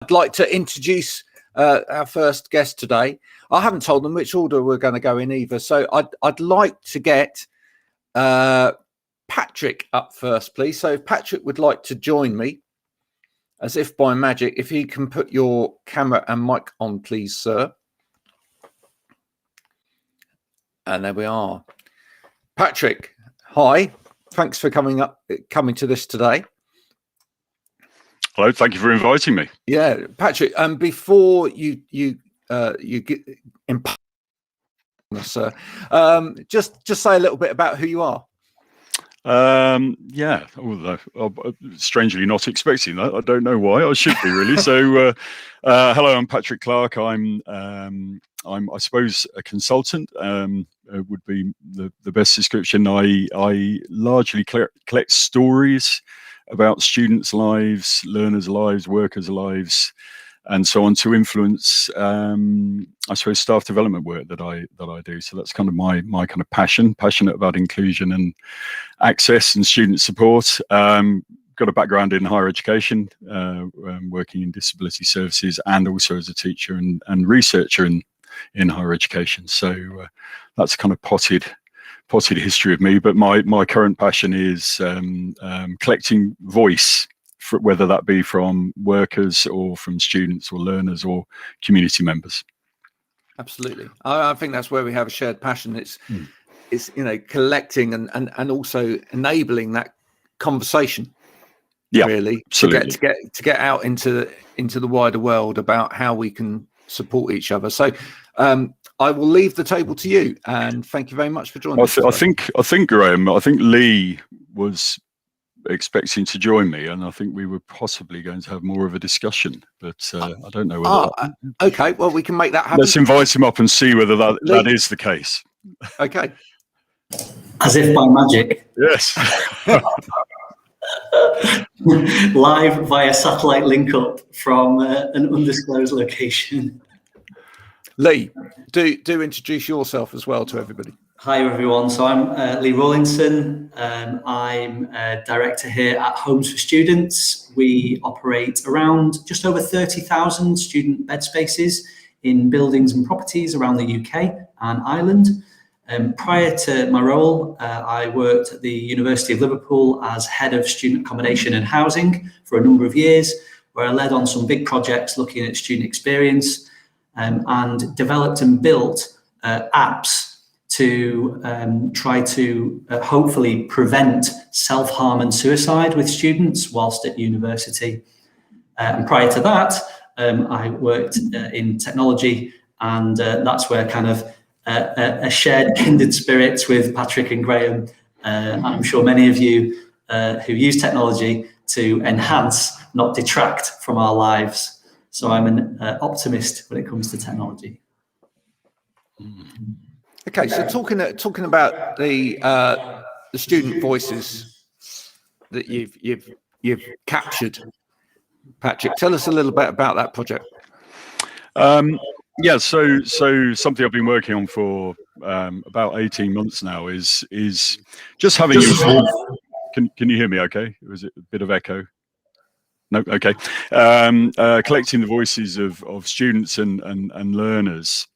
I'd like to introduce our first guest today. I haven't told them which order we're going to go in either, so I'd like to get Patrick up first, please. So if Patrick would like to join me, as if by magic, if he can put your camera and mic on, please, sir. And there we are. Patrick, hi. Thanks for coming to this today. Hello, thank you for inviting me. Yeah, Patrick. Before you get sir, just say a little bit about who you are. Yeah, although strangely not expecting that. I don't know why. I should be really. So, hello, I'm Patrick Clark. I'm I suppose a consultant. Would be the best description. I largely collect stories about students' lives, learners' lives, workers' lives, and so on to influence, I suppose, staff development work that I do. So that's kind of my kind of passionate about inclusion and access and student support. Got a background in higher education, working in disability services, and also as a teacher and researcher in higher education. So that's kind of potted history of me. But my current passion is collecting voice, whether that be from workers or from students or learners or community members. Absolutely. I think that's where we have a shared passion. It's collecting and also enabling that conversation. Yeah, really, absolutely. to get out into the wider world about how we can support each other. So I will leave the table to you, and thank you very much for joining us. I think Graham, I think Lee was expecting to join me, and I think we were possibly going to have more of a discussion, but I don't know whether okay, well, we can make that happen. Let's invite him up and see whether that is the case. Okay. As if by magic. Yes. Live via satellite link up from an undisclosed location. Lee, do introduce yourself as well to everybody. Hi everyone, so I'm Lee Rollinson. I'm a director here at Homes for Students. We operate around just over 30,000 student bed spaces in buildings and properties around the UK and Ireland. Prior to my role, I worked at the University of Liverpool as head of student accommodation and housing for a number of years, where I led on some big projects looking at student experience and developed and built apps to try to hopefully prevent self-harm and suicide with students whilst at university. And prior to that, I worked in technology, and that's where kind of a shared kindred spirits with Patrick and Graham. I'm sure many of you who use technology to enhance, not detract from our lives. So I'm an optimist when it comes to technology. Okay, so talking about the student voices that you've captured, Patrick, tell us a little bit about that project. Yeah, so something I've been working on for about 18 months now is just having can you hear me okay? Or is it a bit of echo? No, okay. Collecting the voices of students and learners,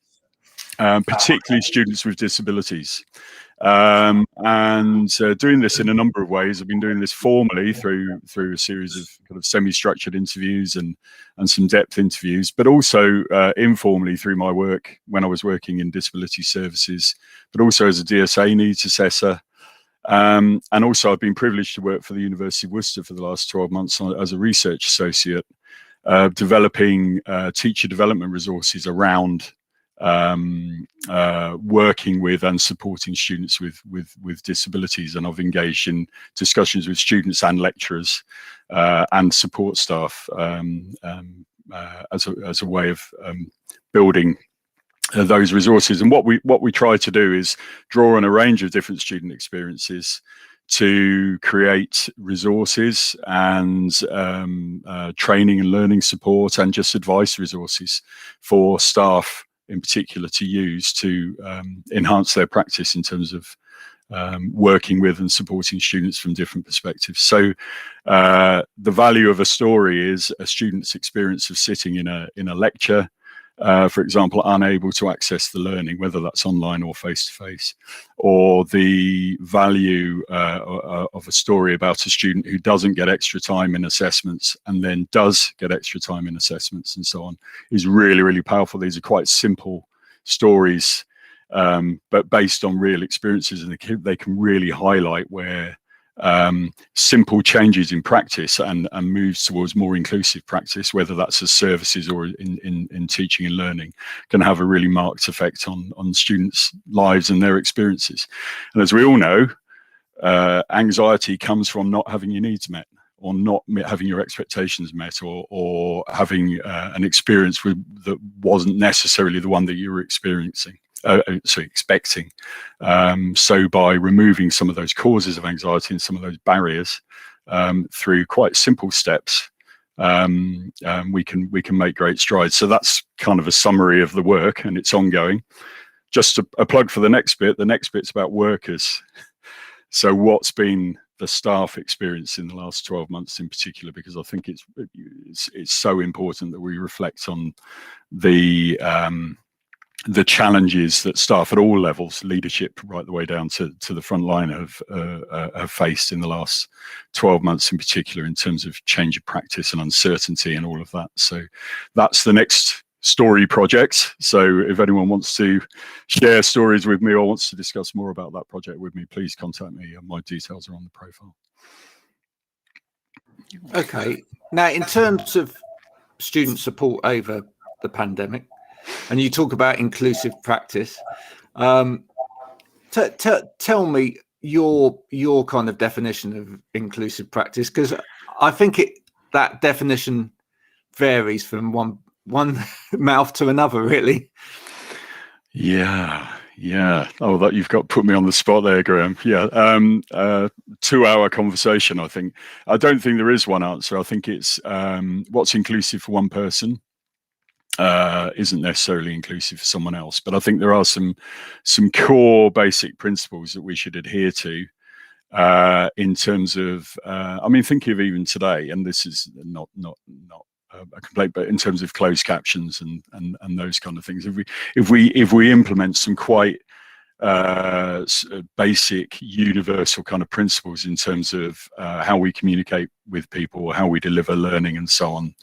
particularly students with disabilities, and doing this in a number of ways. I've been doing this formally through a series of kind of semi-structured interviews and some depth interviews, but also informally through my work when I was working in disability services, but also as a DSA needs assessor. And also I've been privileged to work for the University of Worcester for the last 12 months as a research associate, developing teacher development resources around working with and supporting students with disabilities. And I've engaged in discussions with students and lecturers and support staff as a way of building those resources. And what we try to do is draw on a range of different student experiences to create resources and training and learning support and just advice resources for staff in particular to use to enhance their practice in terms of working with and supporting students from different perspectives. So the value of a story is a student's experience of sitting in a lecture, for example, unable to access the learning, whether that's online or face-to-face, or the value of a story about a student who doesn't get extra time in assessments and then does get extra time in assessments and so on, is really, really powerful. These are quite simple stories, but based on real experiences, and they can really highlight where simple changes in practice and moves towards more inclusive practice, whether that's as services or in teaching and learning, can have a really marked effect on students' lives and their experiences. And as we all know, anxiety comes from not having your needs met, or not having your expectations met, or having an experience that wasn't necessarily the one that you were expecting. So by removing some of those causes of anxiety and some of those barriers through quite simple steps, we can make great strides. So that's kind of a summary of the work, and it's ongoing. Just a plug for the next bit. The next bit's about workers. So what's been the staff experience in the last 12 months in particular, because I think it's so important that we reflect on the challenges that staff at all levels, leadership right the way down to the front line, have faced in the last 12 months in particular, in terms of change of practice and uncertainty and all of that. So that's the next story project. So if anyone wants to share stories with me or wants to discuss more about that project with me, please contact me. My details are on the profile. Okay. Now, in terms of student support over the pandemic, and you talk about inclusive practice, tell me your kind of definition of inclusive practice, because I think that definition varies from one mouth to another, really. Yeah. Oh, that you've got put me on the spot there, Graham. Yeah. 2-hour conversation, I think. I don't think there is one answer. I think it's what's inclusive for one person isn't necessarily inclusive for someone else. But I think there are some core basic principles that we should adhere to in terms of, I mean, thinking of even today, and this is not a complaint, but in terms of closed captions and those kind of things, if we implement some quite basic universal kind of principles in terms of how we communicate with people, how we deliver learning and so on,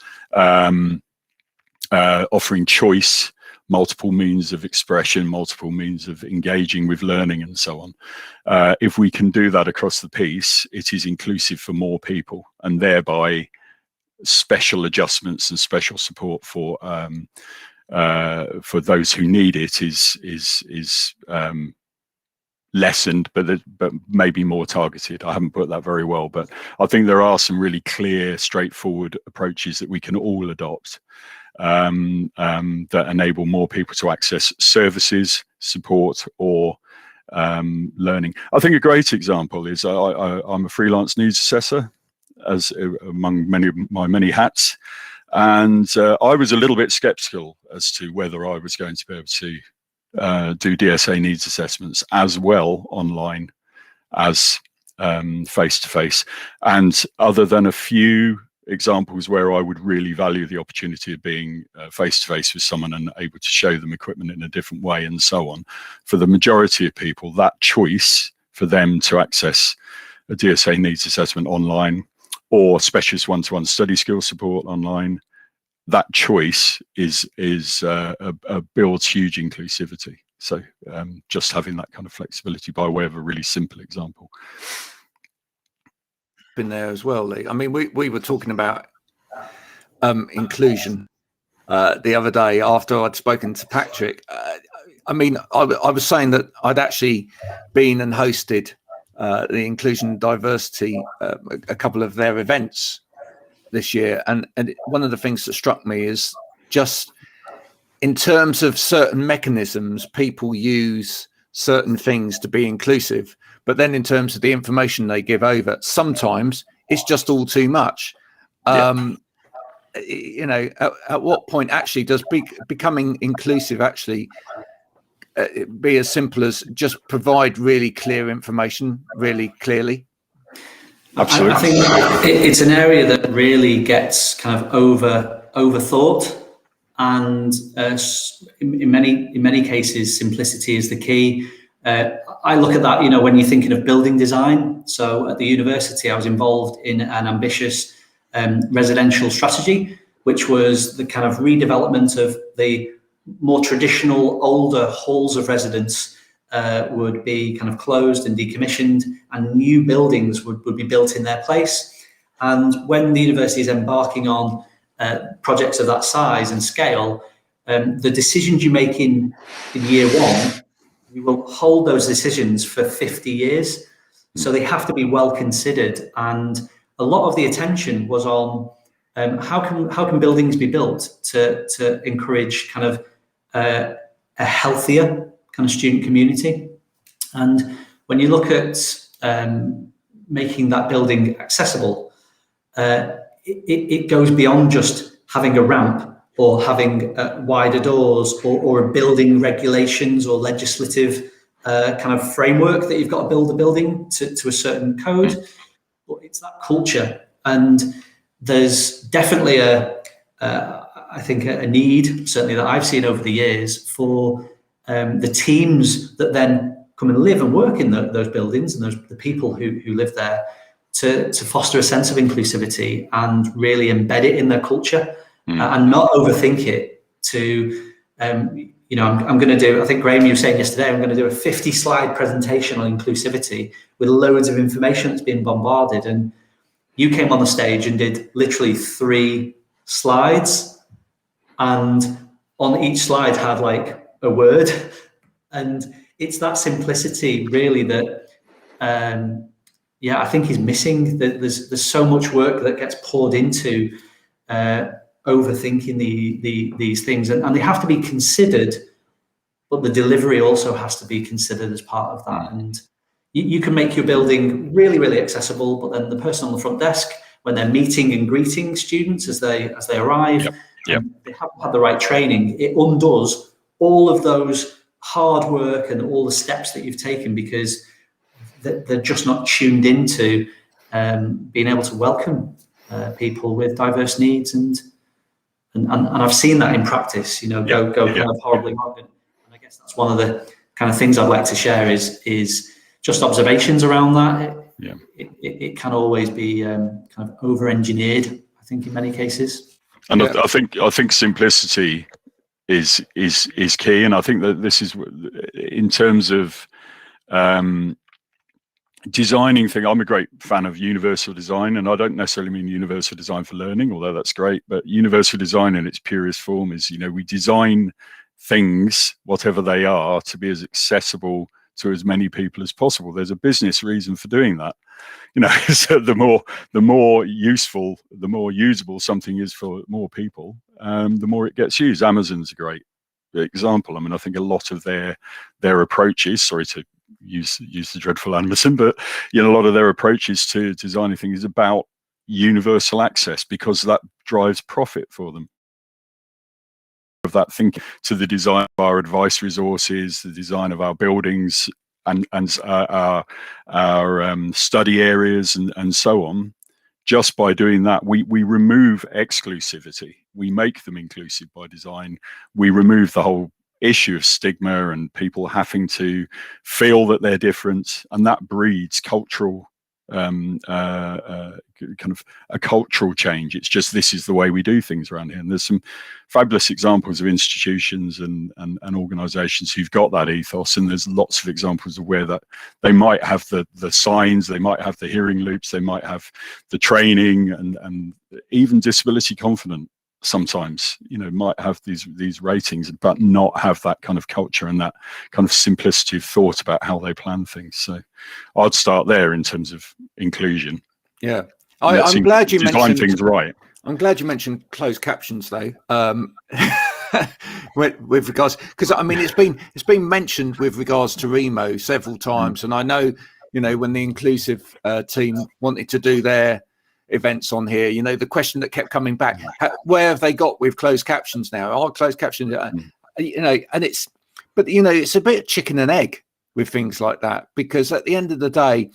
offering choice, multiple means of expression, multiple means of engaging with learning and so on. If we can do that across the piece, it is inclusive for more people, and thereby special adjustments and special support for those who need it is lessened, but maybe more targeted. I haven't put that very well, but I think there are some really clear, straightforward approaches that we can all adopt that enable more people to access services, support, or learning. I think a great example is I'm a freelance needs assessor, as among my many hats, and I was a little bit skeptical as to whether I was going to be able to do DSA needs assessments as well online as face-to-face. And other than a few examples where I would really value the opportunity of being face-to-face with someone and able to show them equipment in a different way and so on, for the majority of people, that choice for them to access a DSA needs assessment online or specialist one-to-one study skill support online, that choice builds huge inclusivity. So just having that kind of flexibility by way of a really simple example. In there as well, Lee. I mean, we were talking about inclusion the other day after I'd spoken to Patrick. I mean, I was saying that I'd actually been and hosted the Inclusion and Diversity, a couple of their events this year. And one of the things that struck me is just in terms of certain mechanisms, people use certain things to be inclusive. But then in terms of the information they give over, sometimes it's just all too much. You know, at what point actually does becoming inclusive actually be as simple as just provide really clear information really clearly? Absolutely. I think it's an area that really gets kind of overthought, and in many cases, simplicity is the key. I look at that, when you're thinking of building design. So at the university, I was involved in an ambitious residential strategy, which was the kind of redevelopment of the more traditional, older halls of residence would be kind of closed and decommissioned, and new buildings would be built in their place. And when the university is embarking on projects of that size and scale, the decisions you make in year one, you will hold those decisions for 50 years. So they have to be well considered. And a lot of the attention was on how can buildings be built to encourage kind of a healthier kind of student community. And when you look at making that building accessible, it goes beyond just having a ramp or having wider doors or building regulations or legislative kind of framework that you've got to build a building to a certain code. But it's that culture. And there's definitely I think a need, certainly that I've seen over the years, for the teams that then come and live and work in those buildings and the people who live there to foster a sense of inclusivity and really embed it in their culture and not overthink it to, I'm going to do, I think Graham, you were saying yesterday, I'm going to do a 50-slide presentation on inclusivity with loads of information that's being bombarded. And you came on the stage and did literally 3 slides, and on each slide had like a word. And it's that simplicity really that, I think is missing. There's so much work that gets poured into overthinking these things, and they have to be considered, but the delivery also has to be considered as part of that. And you can make your building really, really accessible, but then the person on the front desk, when they're meeting and greeting students as they arrive, they haven't had the right training, it undoes all of those hard work and all the steps that you've taken, because they're just not tuned into being able to welcome people with diverse needs. And I've seen that in practice, kind of horribly wrong. And I guess that's one of the kind of things I'd like to share is just observations around that. It can always be kind of over-engineered, I think, in many cases. And I think simplicity is key, and I think that this is in terms of designing thing. I'm a great fan of universal design, and I don't necessarily mean universal design for learning, although that's great, but universal design in its purest form is, we design things, whatever they are, to be as accessible to as many people as possible. There's a business reason for doing that. So the more useful, the more usable something is for more people, the more it gets used. Amazon's a great example. I mean, I think a lot of their approaches, sorry to use the dreadful Anderson, but a lot of their approaches to designing things is about universal access, because that drives profit for them. Of that thinking to the design of our advice resources, the design of our buildings and our study areas and so on. Just by doing that, we remove exclusivity. We make them inclusive by design. We remove the whole issue of stigma and people having to feel that they're different, and that breeds cultural kind of a cultural change. It's just, this is the way we do things around here. And there's some fabulous examples of institutions and organizations who've got that ethos, and there's lots of examples of where that they might have the signs, they might have the hearing loops, they might have the training, and even disability confident sometimes, might have these ratings, but not have that kind of culture and that kind of simplicity of thought about how they plan things. So I'd start there in terms of inclusion. Yeah. I'm glad you mentioned things right. I'm glad you mentioned closed captions though. With regards, because I mean it's been mentioned with regards to Remo several times, and I know, when the inclusive team wanted to do their events on here, the question that kept coming back, where have they got with closed captions now? Are closed captions, and But it's a bit chicken and egg with things like that, because at the end of the day,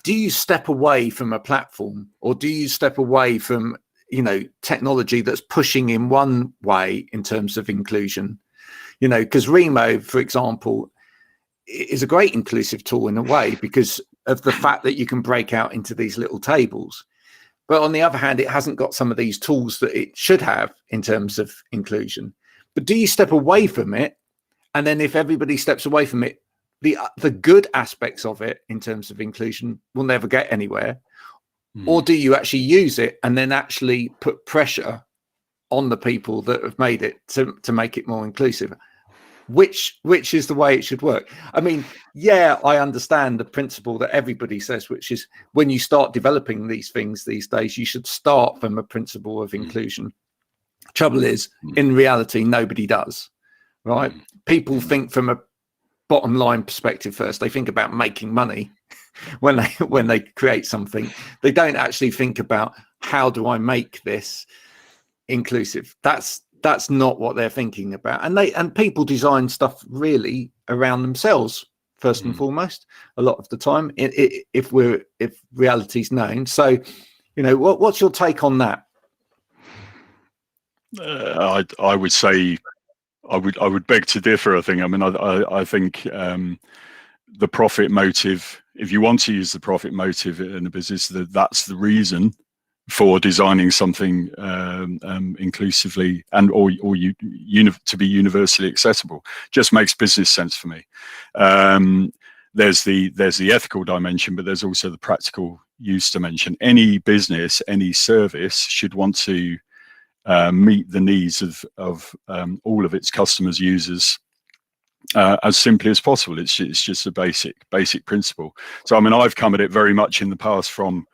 do you step away from a platform, or do you step away from technology that's pushing in one way in terms of inclusion? Because Remo, for example, is a great inclusive tool in a way because of the fact that you can break out into these little tables. But on the other hand, it hasn't got some of these tools that it should have in terms of inclusion. But do you step away from it? And then if everybody steps away from it, the good aspects of it in terms of inclusion will never get anywhere. Or do you actually use it and then actually put pressure on the people that have made it to make it more inclusive? Which is the way it should work? I mean, yeah, I understand the principle that everybody says, which is when you start developing these things these days, you should start from a principle of inclusion. Trouble is, in reality, nobody does, right? People think from a bottom line perspective first. They think about making money when they create something. They don't actually think about, how do I make this inclusive? That's not what they're thinking about. And people design stuff really around themselves first and foremost a lot of the time, if reality's known. So what's your take on that? I would say I would beg to differ. I think I think the profit motive, if you want to use the profit motive in a business, that's the reason for designing something inclusively or to be universally accessible, just makes business sense for me. There's the ethical dimension, but there's also the practical use dimension. Any business, any service should want to meet the needs of all of its customers, users, as simply as possible. It's just a basic principle. So I've come at it very much in the past from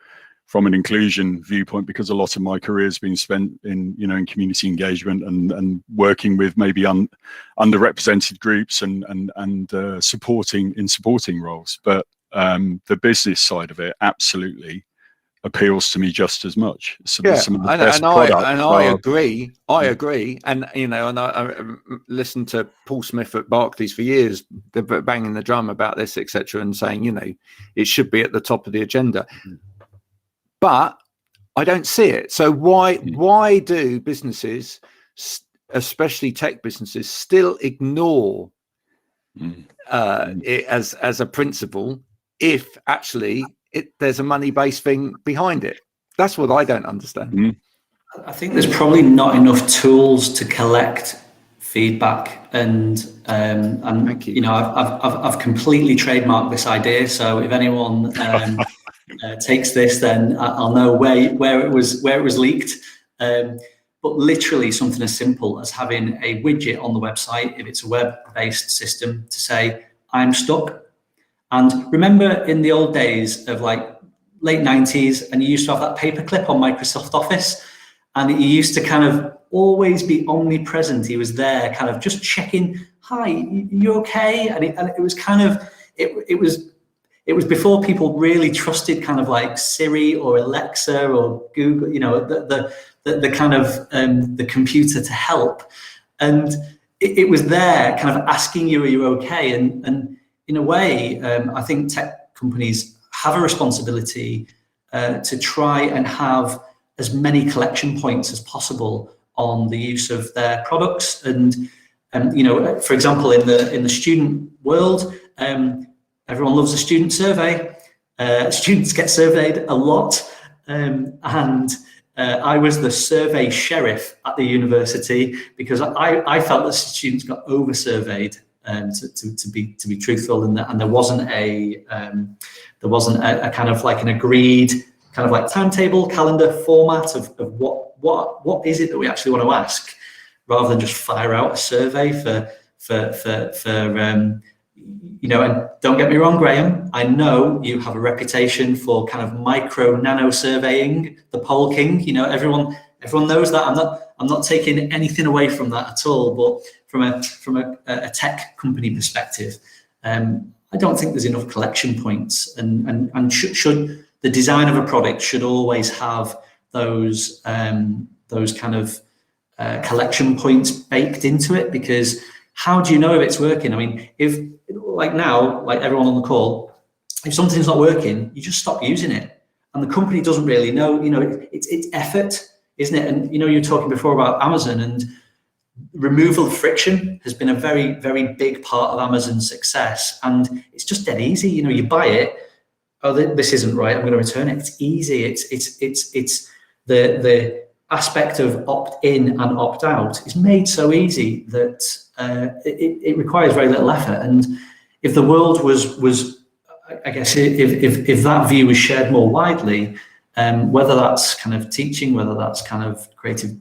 an inclusion viewpoint, because a lot of my career has been spent in community engagement and working with maybe underrepresented groups and supporting roles. But the business side of it absolutely appeals to me just as much. So I agree. And and I listened to Paul Smith at Barclays for years, banging the drum about this, etc., and saying it should be at the top of the agenda. But I don't see it. So why do businesses, especially tech businesses, still ignore it as a principle if actually there's a money-based thing behind it? That's what I don't understand. I think there's probably not enough tools to collect feedback, and Thank you. I've completely trademarked this idea. So if anyone takes this, then I'll know where it was leaked. But literally something as simple as having a widget on the website, if it's a web-based system, to say, I'm stuck. And remember in the old days of like late 90s, and you used to have that paperclip on Microsoft Office, and he used to kind of always be omnipresent. He was there kind of just checking, hi, you okay? And it was kind of, it was before people really trusted kind of like Siri or Alexa or Google, the kind of the computer to help. And it was there kind of asking you, are you okay? And in a way, I think tech companies have a responsibility to try and have as many collection points as possible on the use of their products. And for example, in the student world, everyone loves a student survey. Students get surveyed a lot, and I was the survey sheriff at the university because I felt that students got over surveyed. To be truthful, and there wasn't a kind of like an agreed kind of like timetable, calendar format of what is it that we actually want to ask, rather than just fire out a survey for and don't get me wrong, Graham, I know you have a reputation for kind of micro nano surveying, the poll king. Everyone knows that. I'm not taking anything away from that at all, but from a tech company perspective, I don't think there's enough collection points, and should the design of a product should always have those kind of collection points baked into it, because how do you know if it's working? I mean, if like now, like everyone on the call, if something's not working, you just stop using it. And the company doesn't really know, it's effort, isn't it? And, you were talking before about Amazon, and removal of friction has been a very, very big part of Amazon's success. And it's just dead easy. You buy it. Oh, this isn't right. I'm going to return it. It's easy. It's the aspect of opt in and opt out is made so easy that it requires very little effort. And if the world was, I guess, if that view was shared more widely, whether that's kind of teaching, whether that's kind of creative,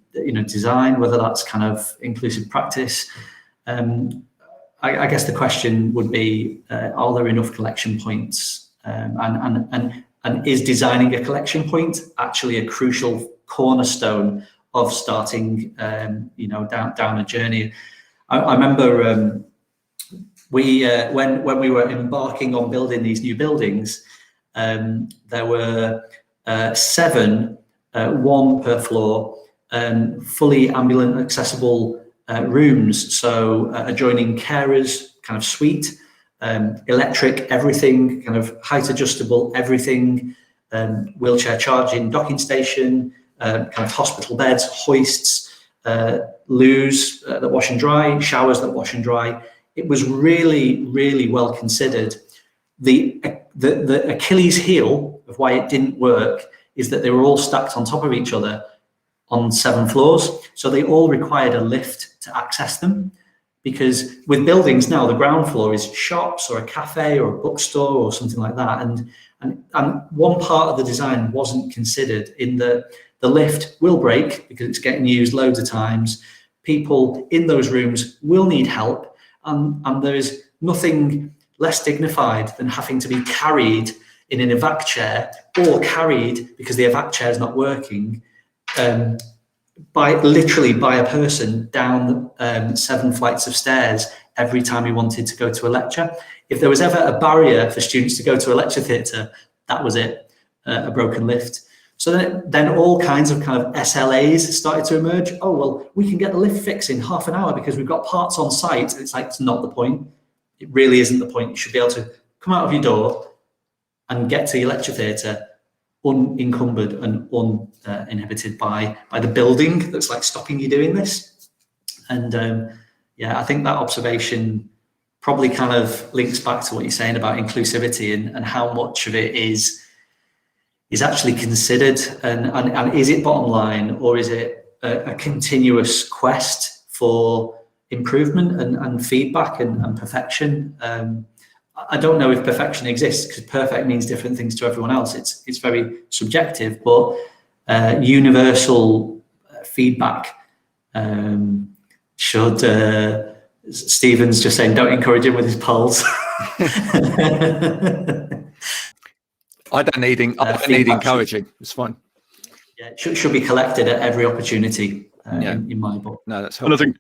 design, whether that's kind of inclusive practice, I guess the question would be, are there enough collection points? And is designing a collection point actually a crucial cornerstone of starting, down a journey? I remember when we were embarking on building these new buildings, there were 7, 1 per floor, fully ambulance accessible rooms. So adjoining carers, kind of suite, electric, everything, kind of height adjustable, everything, wheelchair charging, docking station, kind of hospital beds, hoists, loos that wash and dry, showers that wash and dry. It was really, really well considered. The Achilles heel of why it didn't work is that they were all stacked on top of each other on 7 floors. So they all required a lift to access them. Because with buildings now, the ground floor is shops or a cafe or a bookstore or something like that. And one part of the design wasn't considered in the lift will break because it's getting used loads of times. People in those rooms will need help. And there is nothing less dignified than having to be carried in an evac chair, or carried because the evac chair is not working, literally by a person down 7 flights of stairs every time he wanted to go to a lecture. If there was ever a barrier for students to go to a lecture theatre, that was it, a broken lift. So then all kinds of kind of SLAs started to emerge. Oh, well, we can get the lift fixed in half an hour because we've got parts on site. It's like, it's not the point. It really isn't the point. You should be able to come out of your door and get to your lecture theatre unencumbered and uninhibited by the building that's like stopping you doing this. And I think that observation probably kind of links back to what you're saying about inclusivity and how much of it is actually considered, and is it bottom line, or is it a continuous quest for improvement and feedback and perfection? I don't know if perfection exists, because perfect means different things to everyone else. It's very subjective, but universal feedback should. Stephen's just saying, don't encourage him with his polls. I don't need encouraging. It's fine. Yeah, it should be collected at every opportunity. In my book. No, that's helpful. And I think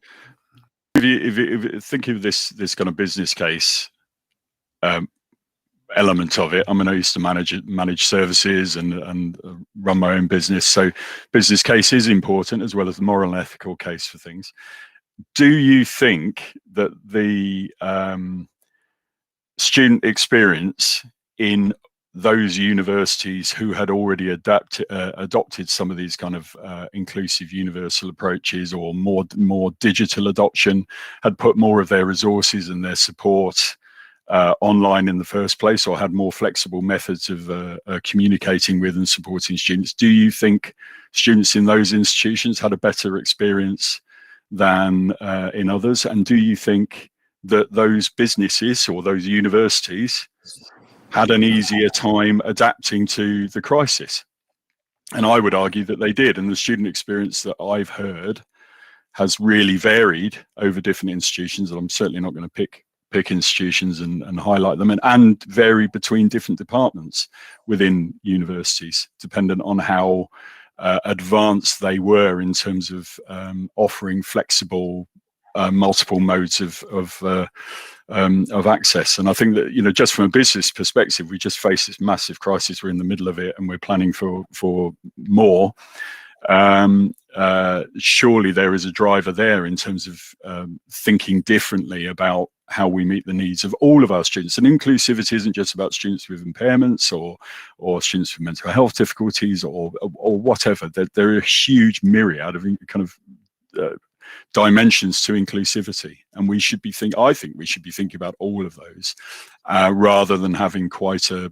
if you think of this kind of business case element of it, I mean, I used to manage services and run my own business, so business case is important as well as the moral and ethical case for things. Do you think that the student experience in those universities who had already adopted some of these kind of inclusive universal approaches, or more digital adoption, had put more of their resources and their support online in the first place, or had more flexible methods of communicating with and supporting students? Do you think students in those institutions had a better experience than in others? And do you think that those businesses or those universities had an easier time adapting to the crisis? And I would argue that they did. And the student experience that I've heard has really varied over different institutions. And I'm certainly not going to pick institutions and highlight them, and vary between different departments within universities, dependent on how advanced they were in terms of offering flexible multiple modes of access. And I think that, just from a business perspective, we just face this massive crisis. We're in the middle of it, and we're planning for more. surely there is a driver there in terms of thinking differently about how we meet the needs of all of our students. And inclusivity isn't just about students with impairments or students with mental health difficulties or whatever. There are a huge myriad of kind of dimensions to inclusivity, and I think we should be thinking about all of those rather than having quite a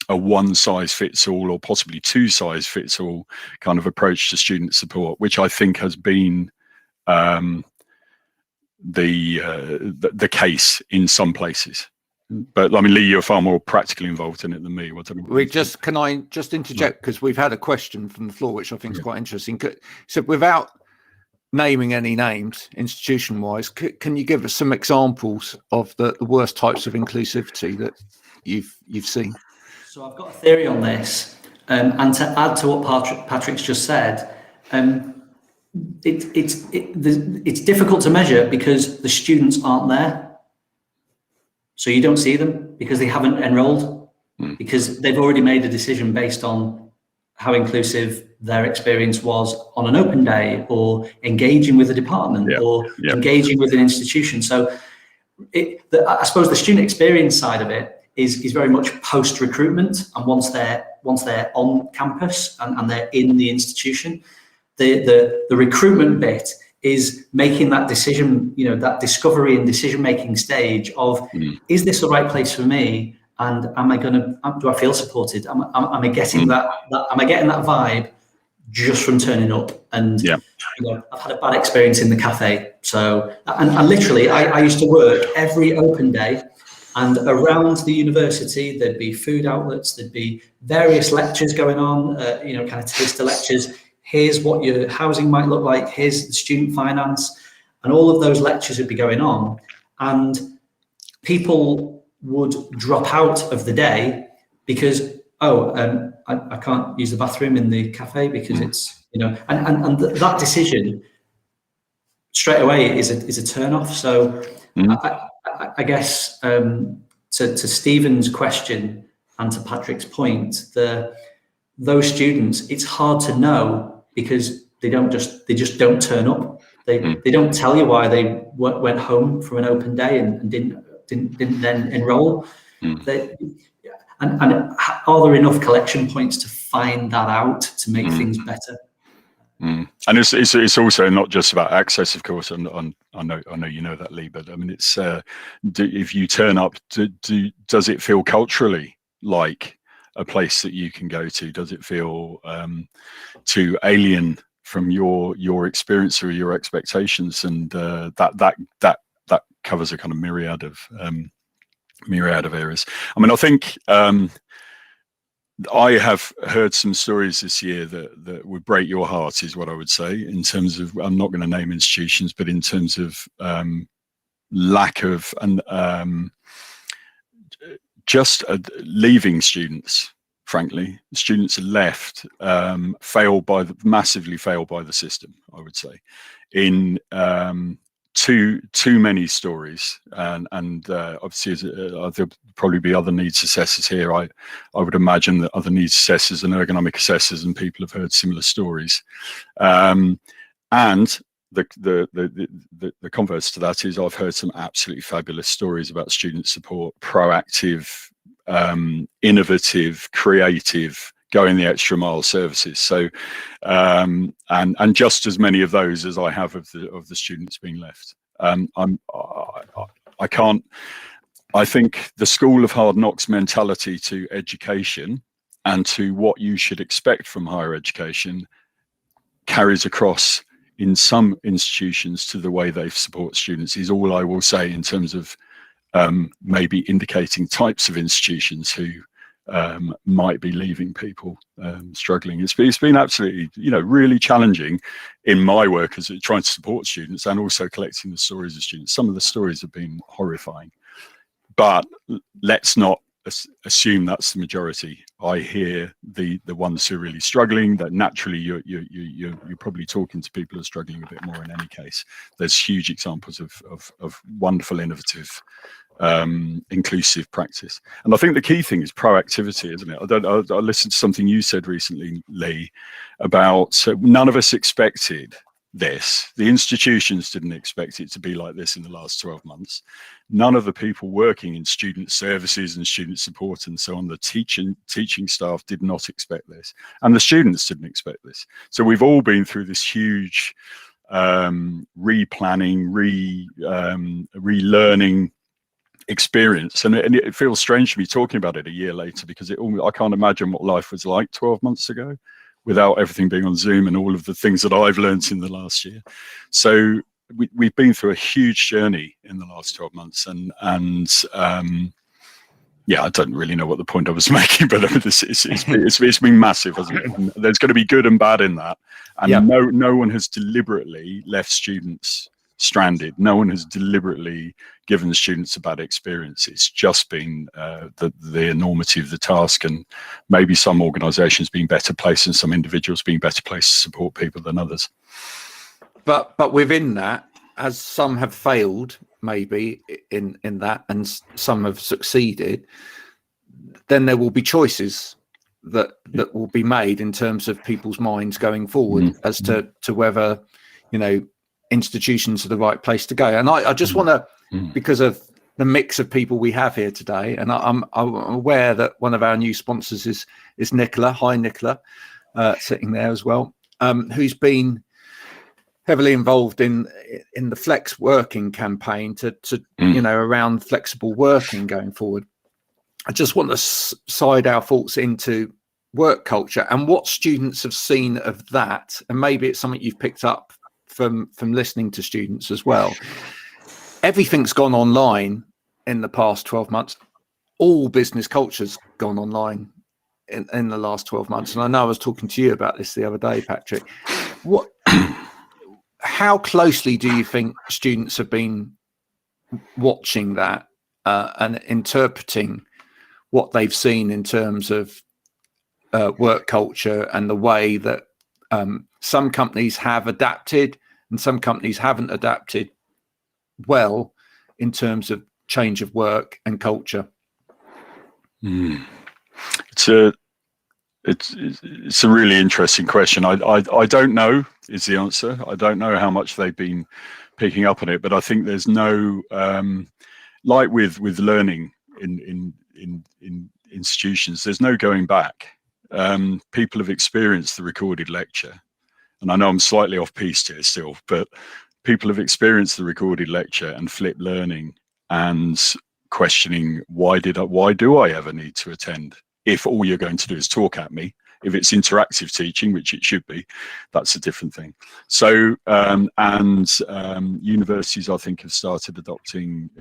one size fits all or possibly two size fits all kind of approach to student support, which I think has been the case in some places. But I mean, Lee, you're far more practically involved in it than me. Can I just interject, because we've had a question from the floor which I think is quite interesting. So without naming any names institution wise, can you give us some examples of the worst types of inclusivity that you've seen? So I've got a theory on this, and to add to what Patrick's just said, it's difficult to measure because the students aren't there. So you don't see them because they haven't enrolled, because they've already made a decision based on how inclusive their experience was on an open day, or engaging with a department, or engaging with an institution. So I suppose the student experience side of it is very much post-recruitment, and once they're on campus and they're in the institution, the recruitment bit is making that decision, that discovery and decision-making stage of, is this the right place for me? And do I feel supported? Am I getting that vibe just from turning up? And I've had a bad experience in the cafe. So, and literally I used to work every open day, and around the university, there'd be food outlets, there'd be various lectures going on, kind of taster lectures. Here's what your housing might look like. Here's the student finance. And all of those lectures would be going on. And people would drop out of the day because, I can't use the bathroom in the cafe because it's, and that decision straight away is a turn off. So I guess to Stephen's question and to Patrick's point, those students, it's hard to know because they just don't turn up. They don't tell you why they went home from an open day and didn't then enroll. And are there enough collection points to find that out to make things better? And it's also not just about access, of course. And I know you know that, Lee. But I mean, it's if you turn up, does it feel culturally like a place that you can go to? Does it feel too alien from your experience or your expectations? And that covers a kind of myriad of areas. I mean, I think I have heard some stories this year that would break your heart, is what I would say, in terms of, I'm not going to name institutions, but in terms of lack of just leaving students. Frankly, students are left massively failed by the system, I would say, in too many stories, and obviously there'll probably be other needs assessors here. I would imagine that other needs assessors and ergonomic assessors and people have heard similar stories, and the converse to that is I've heard some absolutely fabulous stories about student support, proactive, innovative, creative, going the extra mile services. So and just as many of those as I have of the students being left. I think the school of hard knocks mentality to education and to what you should expect from higher education carries across in some institutions to the way they support students, is all I will say in terms of maybe indicating types of institutions who might be leaving people struggling. It's been absolutely, really challenging in my work as trying to support students and also collecting the stories of students. Some of the stories have been horrifying, but let's not assume that's the majority. I hear the ones who are really struggling. That naturally you're probably talking to people who are struggling a bit more in any case. There's huge examples of wonderful, innovative inclusive practice. And I think the key thing is proactivity, isn't it? I listened to something you said recently, Lee, about none of us expected this. The institutions didn't expect it to be like this in the last 12 months. None of the people working in student services and student support and so on, the teaching staff did not expect this. And the students didn't expect this. So we've all been through this huge replanning, relearning experience, and it feels strange to me talking about it a year later, because I can't imagine what life was like 12 months ago without everything being on Zoom and all of the things that I've learned in the last year. So we've been through a huge journey in the last 12 months, and yeah, I don't really know what the point I was making, but it's been massive, hasn't it? There's going to be good and bad in that, and no one has deliberately left students stranded. No one has deliberately given the students a bad experience. It's just been the enormity of the task, and maybe some organisations being better placed and some individuals being better placed to support people than others. But within that, as some have failed maybe in that and some have succeeded, then there will be choices that will be made in terms of people's minds going forward as to whether, you know, institutions are the right place to go. And I just want to, because of the mix of people we have here today, and I'm aware that one of our new sponsors is Nicola. Hi, Nicola, sitting there as well, who's been heavily involved in the flex working campaign to you know, around flexible working going forward. I just want to side our thoughts into work culture and what students have seen of that, and maybe it's something you've picked up from listening to students as well. Everything's gone online in the past 12 months. All business culture's gone online in the last 12 months. And I know I was talking to you about this the other day, Patrick. How closely do you think students have been watching that and interpreting what they've seen in terms of work culture and the way that some companies have adapted and some companies haven't adapted well in terms of change of work and culture? It's a really interesting question. I don't know is the answer. I don't know how much they've been picking up on it, but I think there's no like with learning in institutions, there's no going back. People have experienced the recorded lecture, and I know I'm slightly off piste here still, but people have experienced the recorded lecture and flipped learning and questioning why do I ever need to attend if all you're going to do is talk at me. If it's interactive teaching, which it should be, that's a different thing. So universities, I think, have started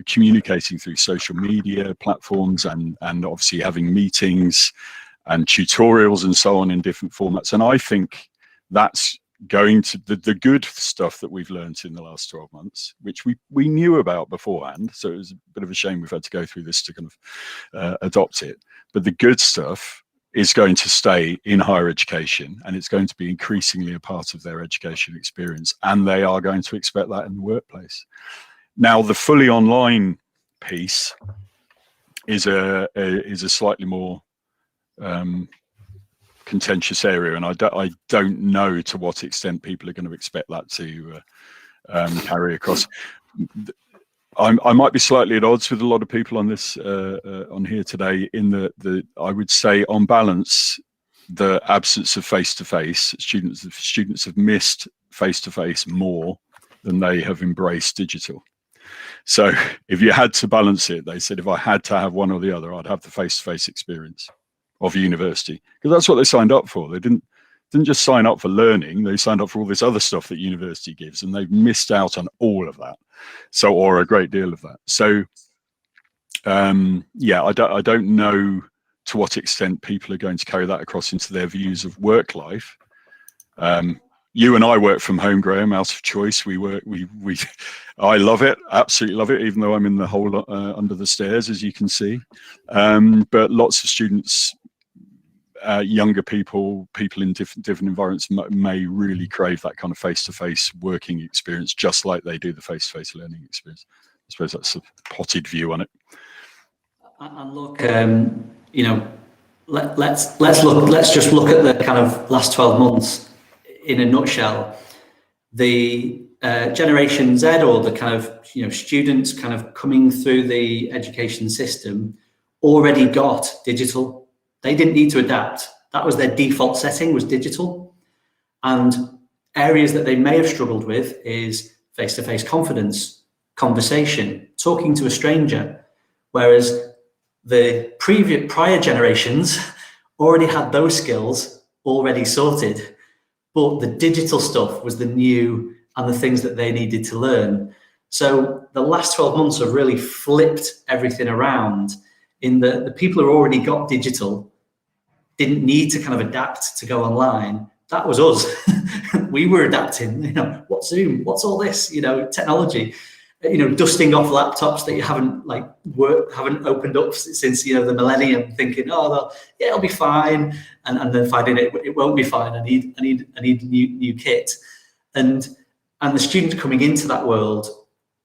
communicating through social media platforms and obviously having meetings and tutorials and so on in different formats. And I think that's going to the good stuff that we've learned in the last 12 months, which we knew about beforehand. So it was a bit of a shame we've had to go through this to kind of adopt it. But the good stuff is going to stay in higher education, and it's going to be increasingly a part of their education experience, and they are going to expect that in the workplace. Now, the fully online piece is a slightly more contentious area, and I don't know to what extent people are going to expect that to carry across. I might be slightly at odds with a lot of people on this on here today, in the I would say on balance, the absence of face-to-face, students have missed face-to-face more than they have embraced digital. So if you had to balance it, they said if I had to have one or the other, I'd have the face-to-face experience of university, because that's what they signed up for. They didn't just sign up for learning, they signed up for all this other stuff that university gives, and they've missed out on all of that, or a great deal of that. So yeah, I don't know to what extent people are going to carry that across into their views of work life. You and I work from home, Graham, out of choice. I love it, absolutely love it, even though I'm in the hole under the stairs, as you can see. But lots of students, younger people in different environments may really crave that kind of face-to-face working experience, just like they do the face-to-face learning experience. suppose that's a potted view on it. And look, you know, let's just look at the kind of last 12 months in a nutshell. The Generation Z, or the kind of, you know, students kind of coming through the education system, already got digital. They didn't need to adapt. That was their default setting, was digital. And areas that they may have struggled with is face-to-face confidence, conversation, talking to a stranger, whereas the prior generations already had those skills already sorted, but the digital stuff was the new and the things that they needed to learn. So the last 12 months have really flipped everything around, in that the people who already got digital didn't need to kind of adapt to go online. That was us. We were adapting, you know, what's Zoom, what's all this, you know, technology, you know, dusting off laptops that you haven't haven't opened up since, you know, the millennium, thinking, oh, well, yeah, it'll be fine, and then finding it won't be fine. I need new kit, and the students coming into that world,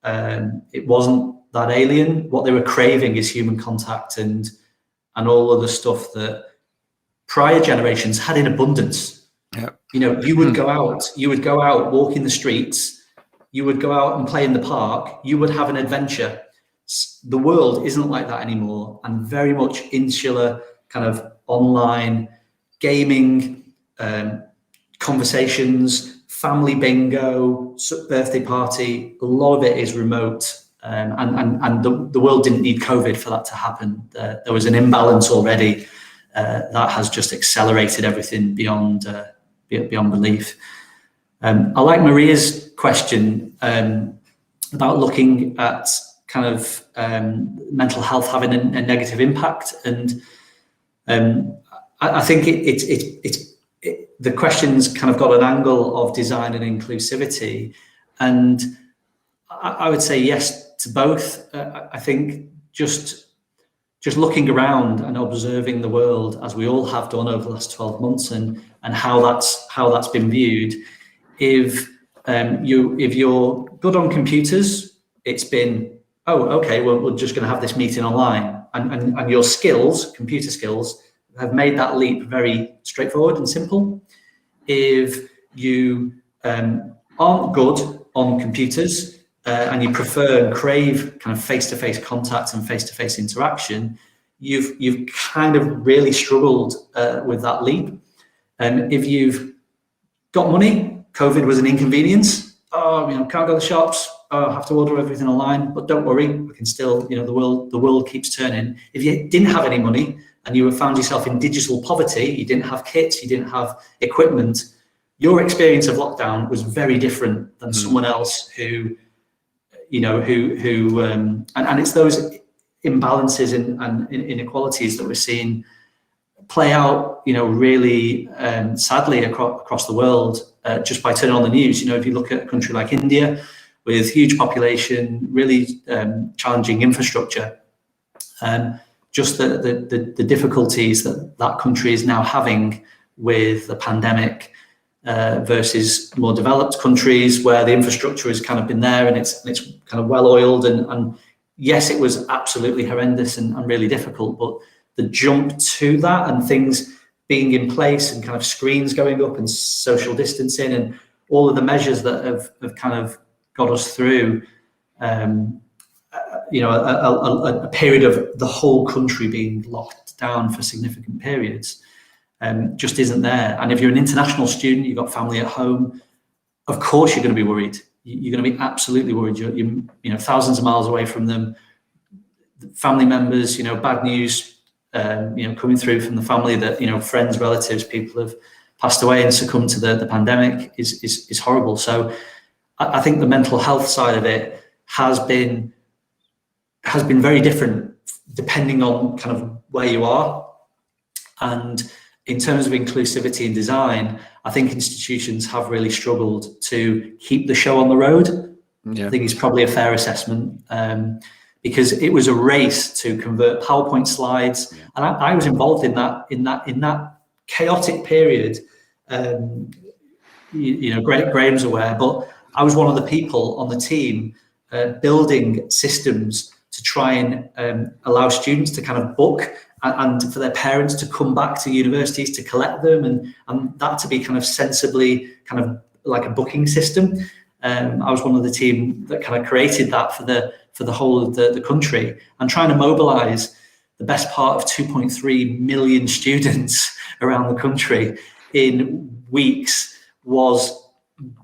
it wasn't that alien. What they were craving is human contact and all of the stuff that prior generations had in abundance. Yeah. You know, you would go out, walk in the streets, you would go out and play in the park, you would have an adventure. The world isn't like that anymore, and very much insular, kind of online gaming, conversations, family bingo, birthday party. A lot of it is remote, and the world didn't need COVID for that to happen. There was an imbalance already that has just accelerated everything beyond belief. I like Maria's question about looking at kind of mental health having a negative impact, and I think the question's kind of got an angle of design and inclusivity, and I would say yes to both. I think just looking around and observing the world, as we all have done over the last 12 months, and how that's been viewed. If you're good on computers, it's been, oh, okay, well, we're just going to have this meeting online, and your skills, computer skills, have made that leap very straightforward and simple. If you aren't good on computers, and you prefer and crave kind of face-to-face contact and face-to-face interaction, you've kind of really struggled with that leap. And if you've got money, COVID was an inconvenience. Oh, you know, can't go to the shops. Oh, have to order everything online. But don't worry, we can still, you know, the world keeps turning. If you didn't have any money and you found yourself in digital poverty, you didn't have kits, you didn't have equipment, your experience of lockdown was very different than someone else who, you know, and it's those imbalances and inequalities that we're seeing play out, you know, really sadly across the world, just by turning on the news. You know, if you look at a country like India with huge population, really challenging infrastructure, just the difficulties that country is now having with the pandemic, versus more developed countries where the infrastructure has kind of been there and it's kind of well oiled, and yes, it was absolutely horrendous and really difficult, but the jump to that and things being in place and kind of screens going up and social distancing and all of the measures that have kind of got us through, you know, a period of the whole country being locked down for significant periods, just isn't there. And if you're an international student, you've got family at home, of course you're going to be worried. You're going to be absolutely worried. You're you know, thousands of miles away from them. Family members, you know, bad news, you know, coming through from the family that, you know, friends, relatives, people have passed away and succumbed to the pandemic is horrible. So I think the mental health side of it has been very different depending on kind of where you are. And in terms of inclusivity and design, I think institutions have really struggled to keep the show on the road. Yeah. I think it's probably a fair assessment, because it was a race to convert PowerPoint slides, and I was involved in that chaotic period. You know, Graham's aware, but I was one of the people on the team building systems to try and allow students to kind of book and for their parents to come back to universities to collect them, and that to be kind of sensibly kind of like a booking system. I was one of the team that kind of created that for the whole of the country, and trying to mobilize the best part of 2.3 million students around the country in weeks was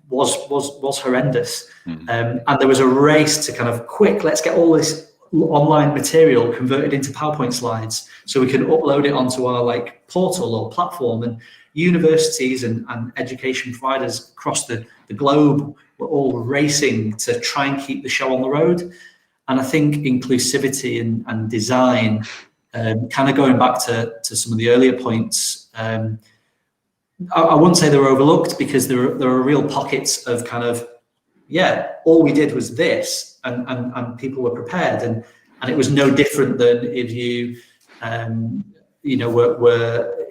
horrendous. And there was a race to kind of let's get all this online material converted into PowerPoint slides so we can upload it onto our like portal or platform. And universities and education providers across the globe were all racing to try and keep the show on the road. And I think inclusivity and design, kind of going back to some of the earlier points, I wouldn't say they were overlooked, because there are real pockets of kind of, all we did was this, and people were prepared, and it was no different than if you, were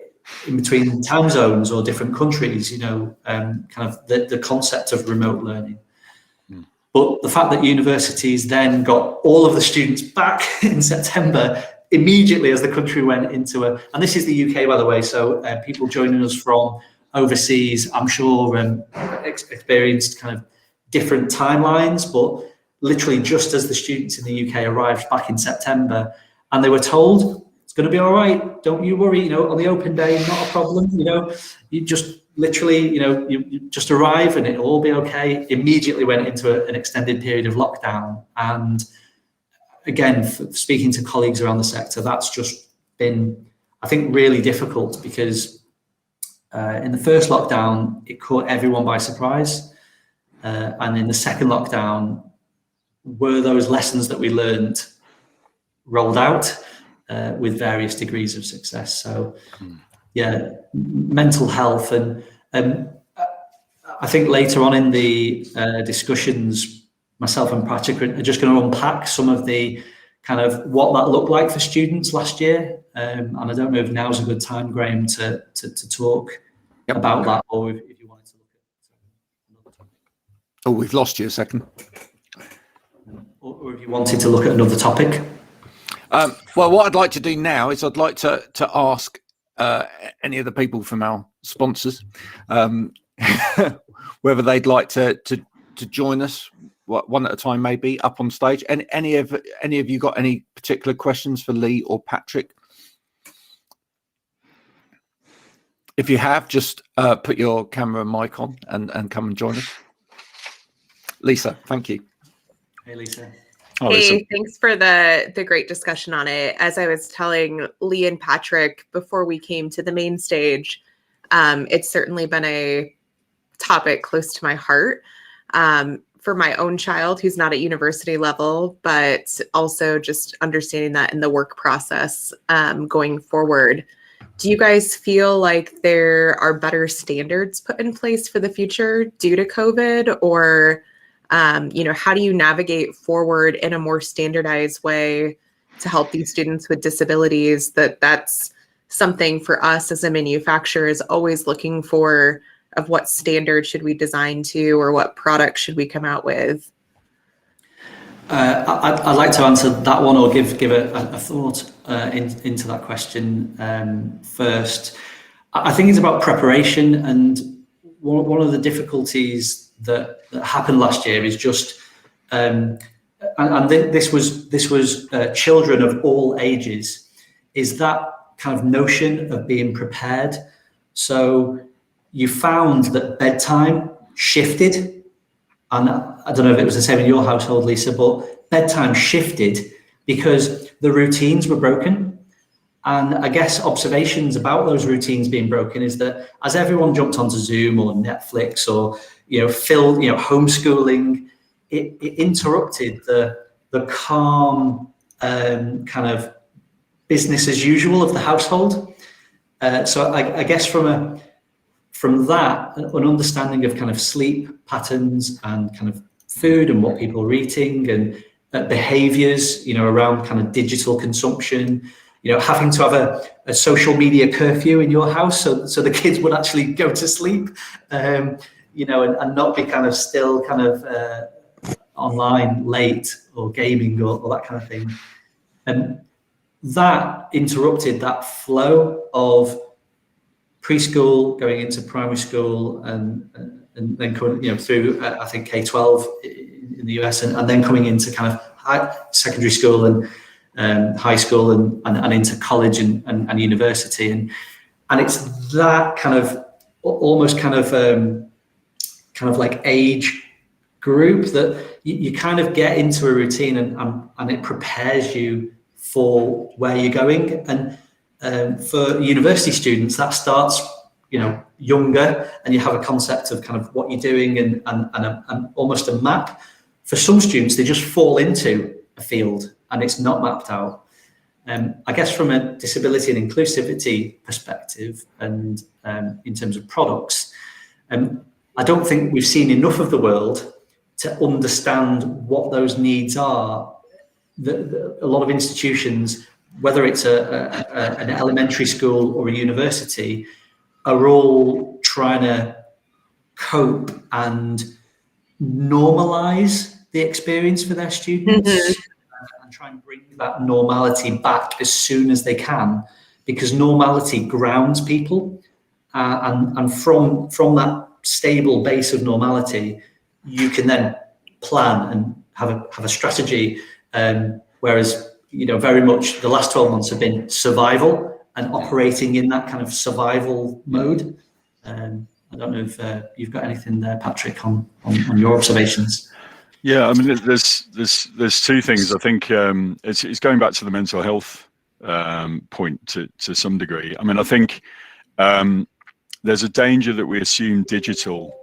in between time zones or different countries, kind of the concept of remote learning. But the fact that universities then got all of the students back in September, immediately as the country went into and this is the UK, by the way, so people joining us from overseas, I'm sure experienced kind of different timelines, but literally just as the students in the UK arrived back in September, and they were told, it's going to be all right, don't you worry, on the open day, not a problem, you just literally, you just arrive and it'll all be okay, immediately went into an extended period of lockdown. And again, speaking to colleagues around the sector, that's just been, I think, really difficult, because in the first lockdown, it caught everyone by surprise. And in the second lockdown, were those lessons that we learned rolled out with various degrees of success? So, mental health. And I think later on in the discussions, myself and Patrick are just going to unpack some of the kind of what that looked like for students last year. And I don't know if now's a good time, Graham, to talk about that, or if you wanted to look at another topic. Oh, we've lost you a second. Or if you wanted to look at another topic. Well, what I'd like to do now is I'd like to ask any of the people from our sponsors whether they'd like to join us, one at a time, maybe up on stage. And any of you got any particular questions for Lee or Patrick? If you have, just put your camera and mic on and come and join us. Lisa, thank you. Hey, Lisa. Hey, thanks for the great discussion on it. As I was telling Lee and Patrick before we came to the main stage, it's certainly been a topic close to my heart for my own child who's not at university level, but also just understanding that in the work process going forward. Do you guys feel like there are better standards put in place for the future due to COVID, or how do you navigate forward in a more standardized way to help these students with disabilities? That's something for us as a manufacturer is always looking for, of what standard should we design to, or what product should we come out with? I'd like to answer that one, or give a thought into that question first. I think it's about preparation, and one of the difficulties that happened last year is just, this was children of all ages, is that kind of notion of being prepared. So you found that bedtime shifted. And I don't know if it was the same in your household, Lisa, but bedtime shifted because the routines were broken. And I guess observations about those routines being broken is that as everyone jumped onto Zoom or Netflix or, homeschooling, it interrupted the calm kind of business as usual of the household. So I guess from that, an understanding of kind of sleep patterns and kind of food and what people are eating and behaviors, around kind of digital consumption, having to have a social media curfew in your house so the kids would actually go to sleep, and not be kind of still kind of online late or gaming or that kind of thing. And that interrupted that flow of preschool going into primary school and then coming, through I think K-12 in the US and then coming into kind of secondary school and high school and into college and university and it's that kind of almost kind of like age group that you kind of get into a routine and it prepares you for where you're going. And for university students, that starts, younger, and you have a concept of kind of what you're doing and almost a map. For some students, they just fall into a field and it's not mapped out. I guess from a disability and inclusivity perspective and in terms of products, I don't think we've seen enough of the world to understand what those needs are. A lot of institutions, whether it's an elementary school or a university, are all trying to cope and normalize the experience for their students and try and bring that normality back as soon as they can, because normality grounds people, and from that stable base of normality, you can then plan and have a strategy. Whereas, very much the last 12 months have been survival and operating in that kind of survival mode. I don't know if you've got anything there, Patrick, on your observations. Yeah, I mean, there's two things. I think it's going back to the mental health point to some degree. I mean, I think there's a danger that we assume digital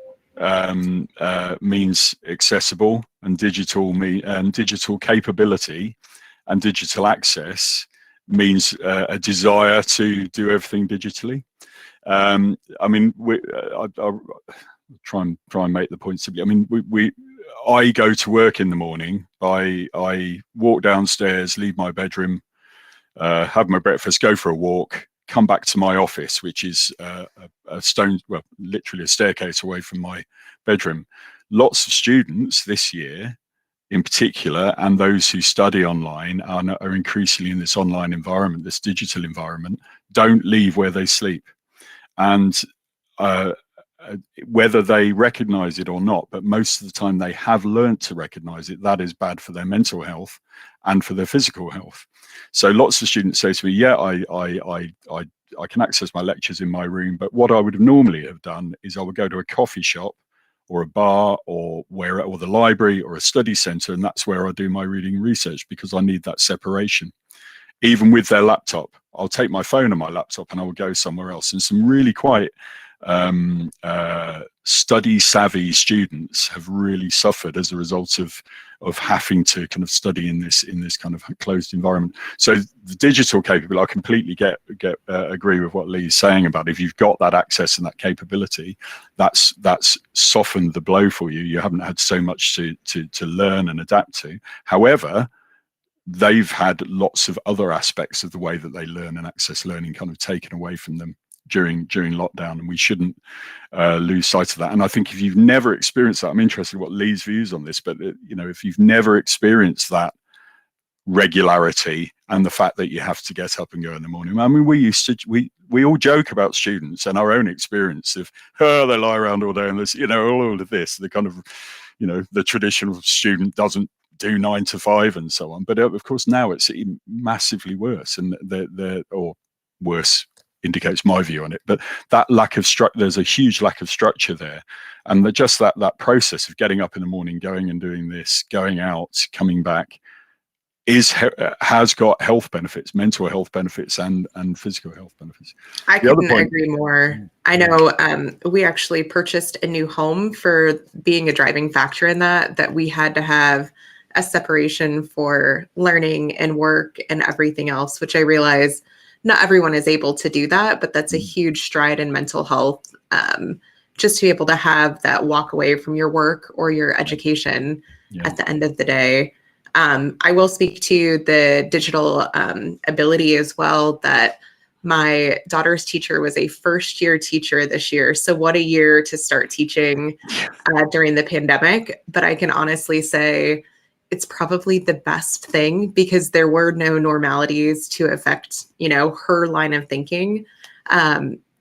means accessible, and digital capability and digital access means a desire to do everything digitally. I mean, I'll try and make the point simply. I mean, I go to work in the morning. I walk downstairs, leave my bedroom, have my breakfast, go for a walk, come back to my office, which is literally a staircase away from my bedroom. Lots of students this year, in particular, and those who study online are increasingly in this online environment, this digital environment, don't leave where they sleep. And whether they recognize it or not, but most of the time they have learned to recognize it, that is bad for their mental health and for their physical health. So lots of students say to me, yeah, I can access my lectures in my room, but what I would have normally have done is I would go to a coffee shop or a bar or the library or a study center, and that's where I do my reading and research, because I need that separation. Even with their laptop, I'll take my phone and my laptop and I will go somewhere else. And some really quite study savvy students have really suffered as a result of having to kind of study in this kind of closed environment. So the digital capability, I completely agree with what Lee's saying about if you've got that access and that capability, that's softened the blow for you. You haven't had so much to learn and adapt to. However, they've had lots of other aspects of the way that they learn and access learning kind of taken away from them during lockdown, and we shouldn't lose sight of that. And I think if you've never experienced that, I'm interested in what Lee's views on this, but if you've never experienced that regularity and the fact that you have to get up and go in the morning. I mean, we all joke about students and our own experience of, they lie around all day and this, all of this, the kind of, the traditional student doesn't do 9 to 5 and so on. But of course now it's massively worse, and or worse indicates my view on it. But that lack of structure, there's a huge lack of structure there, and just that process of getting up in the morning, going and doing this, going out, coming back, has got health benefits, mental health benefits, and physical health benefits. I couldn't agree more. I know we actually purchased a new home for being a driving factor in that we had to have a separation for learning and work and everything else, which I realize not everyone is able to do that, but that's a huge stride in mental health. Just to be able to have that walk away from your work or your education at the end of the day. I will speak to the digital ability as well, that My daughter's teacher was a first-year teacher this year. So what a year to start teaching during the pandemic. But I can honestly say it's probably the best thing because there were no normalities to affect, her line of thinking.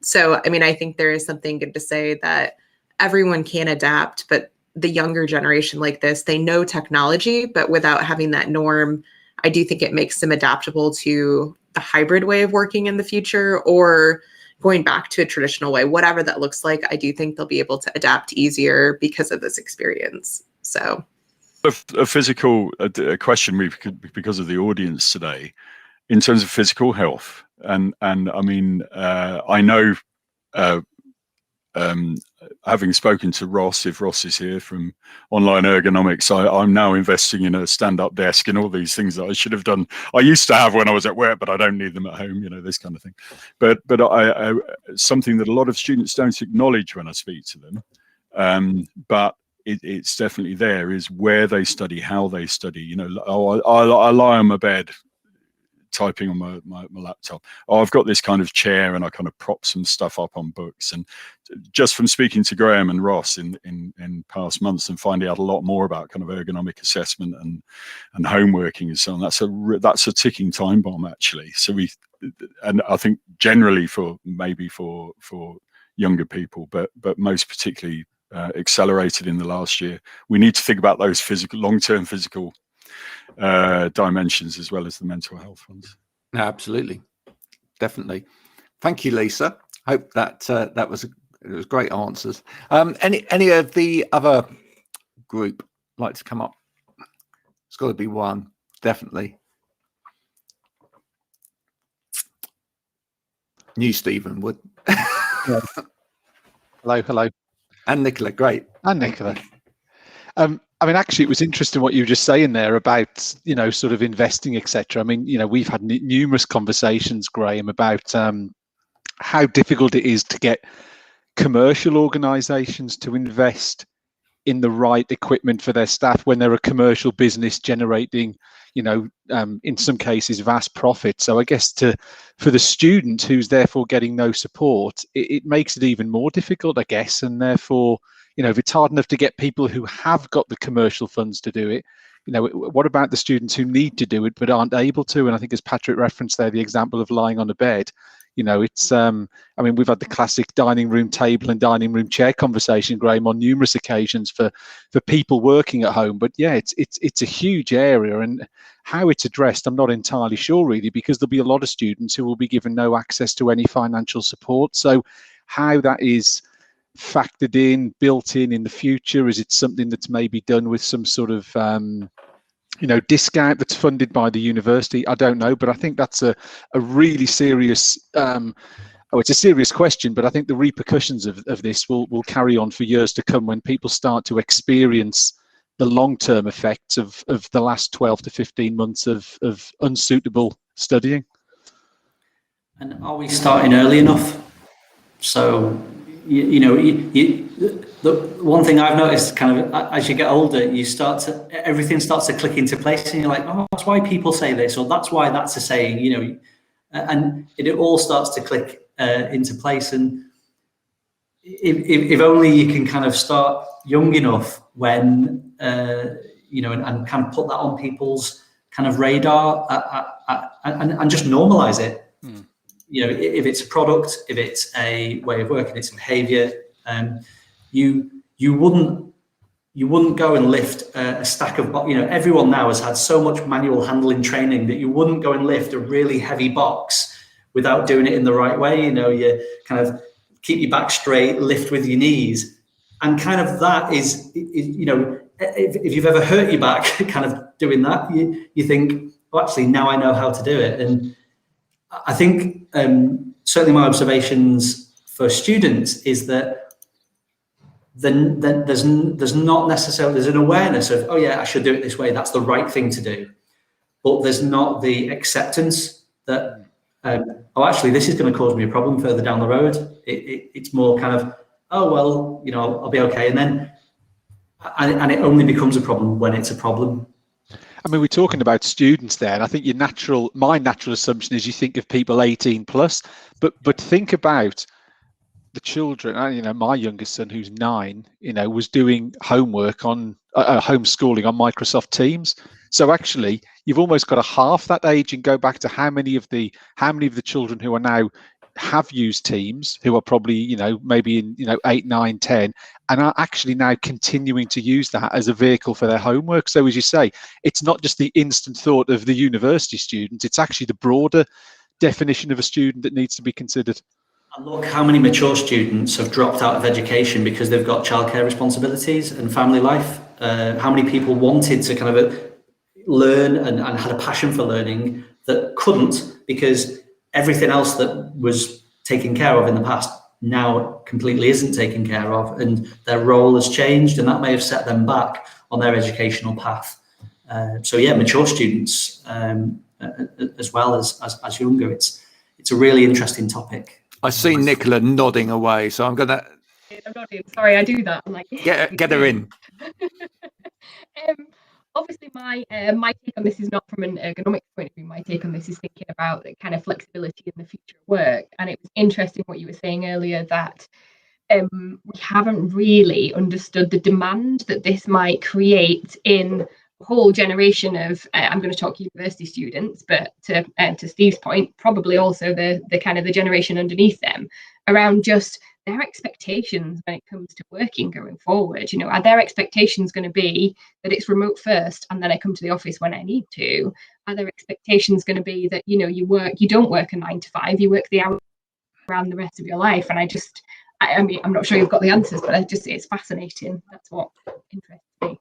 So, I mean, I think there is something good to say that everyone can adapt, but the younger generation like this, they know technology, but without having that norm, I do think it makes them adaptable to the hybrid way of working in the future or going back to a traditional way, whatever that looks like. I do think they'll be able to adapt easier because of this experience. So a physical question because of the audience today in terms of physical health. And I mean, I know, having spoken to Ross, if Ross is here from Online Ergonomics, I'm now investing in a stand-up desk and all these things that I should have done. I used to have when I was at work, but I don't need them at home, this kind of thing. But I something that a lot of students don't acknowledge when I speak to them, but it's definitely there, is where they study, how they study. I lie on my bed typing on my laptop. I've got this kind of chair and I kind of prop some stuff up on books. And just from speaking to Graham and Ross in past months and finding out a lot more about kind of ergonomic assessment and homeworking and so on, that's a ticking time bomb, actually. So and I think generally for younger people, but most particularly accelerated in the last year, we need to think about those long-term physical dimensions as well as the mental health ones. Absolutely, definitely. Thank you, Lisa. Hope that it was great answers. Any of the other group like to come up? It's got to be one, definitely. New Stephen would. Yeah. Hello. And Nicola, great. And Nicola. I mean, actually, it was interesting what you were just saying there about, sort of investing, etc. I mean, we've had numerous conversations, Graham, about how difficult it is to get commercial organisations to invest in the right equipment for their staff when they're a commercial business generating, in some cases, vast profit. So I guess for the student who's therefore getting no support, it makes it even more difficult, I guess, and therefore, if it's hard enough to get people who have got the commercial funds to do it, what about the students who need to do it but aren't able to? And I think, as Patrick referenced there, the example of lying on a bed, it's, I mean, we've had the classic dining room table and dining room chair conversation, Graham, on numerous occasions for people working at home. But yeah, it's a huge area, and how it's addressed, I'm not entirely sure really, because there'll be a lot of students who will be given no access to any financial support. So how that is factored in, built in the future, is it something that's maybe done with some sort of discount that's funded by the university? I don't know, but I think that's a really serious it's a serious question, but I think the repercussions of this will carry on for years to come when people start to experience the long-term effects of the last 12 to 15 months of unsuitable studying. And are we starting early enough? So the one thing I've noticed, kind of as you get older, everything starts to click into place, and you're like, oh, that's why people say this, or that's why that's a saying, and it all starts to click into place. And if only you can kind of start young enough when and kind of put that on people's kind of radar and just normalize it. If it's a product, if it's a way of working, it's a behavior, you wouldn't go and lift a stack of, everyone now has had so much manual handling training that you wouldn't go and lift a really heavy box without doing it in the right way. You kind of keep your back straight, lift with your knees, and kind of that is if you've ever hurt your back kind of doing that, you think, oh, actually now I know how to do it. And I think certainly my observations for students is that there's not necessarily, there's an awareness of, oh yeah, I should do it this way, that's the right thing to do, but there's not the acceptance that oh, actually this is going to cause me a problem further down the road. It's more kind of, oh well, I'll be okay, and then and it only becomes a problem when it's a problem. I mean, we're talking about students there, and I think my natural assumption is you think of people 18 plus, but think about the children. You know, my youngest son, who's 9, you know, was doing homework on homeschooling on Microsoft Teams. So actually, you've almost got a half that age, and go back to how many of the children who are now have used Teams, who are probably, you know, maybe in, you know, 8, 9, 10, and are actually now continuing to use that as a vehicle for their homework. So as you say, it's not just the instant thought of the university student, it's actually the broader definition of a student that needs to be considered. And look how many mature students have dropped out of education because they've got childcare responsibilities and family life. How many people wanted to kind of learn and had a passion for learning that couldn't, because everything else that was taken care of in the past now completely isn't taken care of, and their role has changed, and that may have set them back on their educational path. So yeah, mature students as well as younger. It's a really interesting topic. I see Nicola nodding away, so I'm gonna. I'm nodding. Sorry, I do that. I'm like, get her in. Obviously, my take on this is not from an ergonomics point of view. My take on this is thinking about the kind of flexibility in the future of work. And it was interesting what you were saying earlier, that we haven't really understood the demand that this might create in a whole generation of, I'm going to talk university students, but to Steve's point, probably also the kind of the generation underneath them, around just their expectations when it comes to working going forward. You know, are their expectations going to be that it's remote first and then I come to the office when I need to? Are their expectations going to be that, you know, you don't work a 9 to 5, you work the hours around the rest of your life? And I mean, I'm not sure you've got the answers, but it's fascinating. That's what interests me.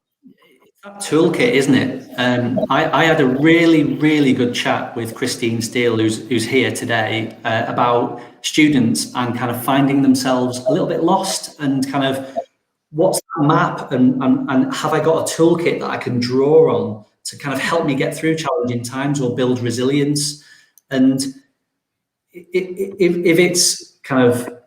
That toolkit, isn't it? I had a really good chat with Christine Steele, who's here today, about students and kind of finding themselves a little bit lost, and kind of what's that map, and have I got a toolkit that I can draw on to kind of help me get through challenging times or build resilience. And if it's kind of,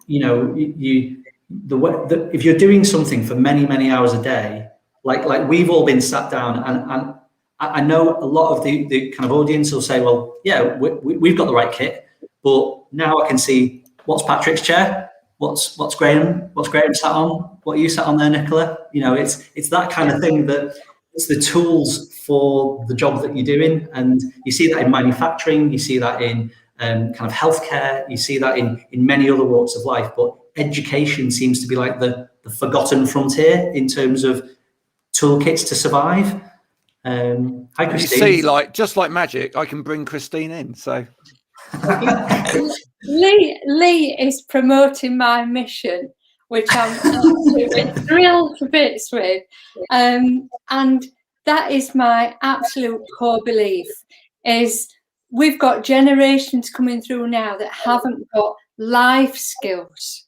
you know, if you're doing something for many hours a day, like we've all been sat down, and I know a lot of the kind of audience will say, well, yeah, we've got the right kit, but now I can see what's Patrick's chair, what's Graham sat on, what you sat on there, Nicola. You know, it's that kind of thing, that it's the tools for the job that you're doing, and you see that in manufacturing, you see that in kind of healthcare, you see that in many other walks of life, but education seems to be like the forgotten frontier in terms of toolkits to survive. Hi, Christine. You see, like, just like magic, I can bring Christine in. So Lee is promoting my mission, which I'm absolutely thrilled to bits with. And that is my absolute core belief, is we've got generations coming through now that haven't got life skills.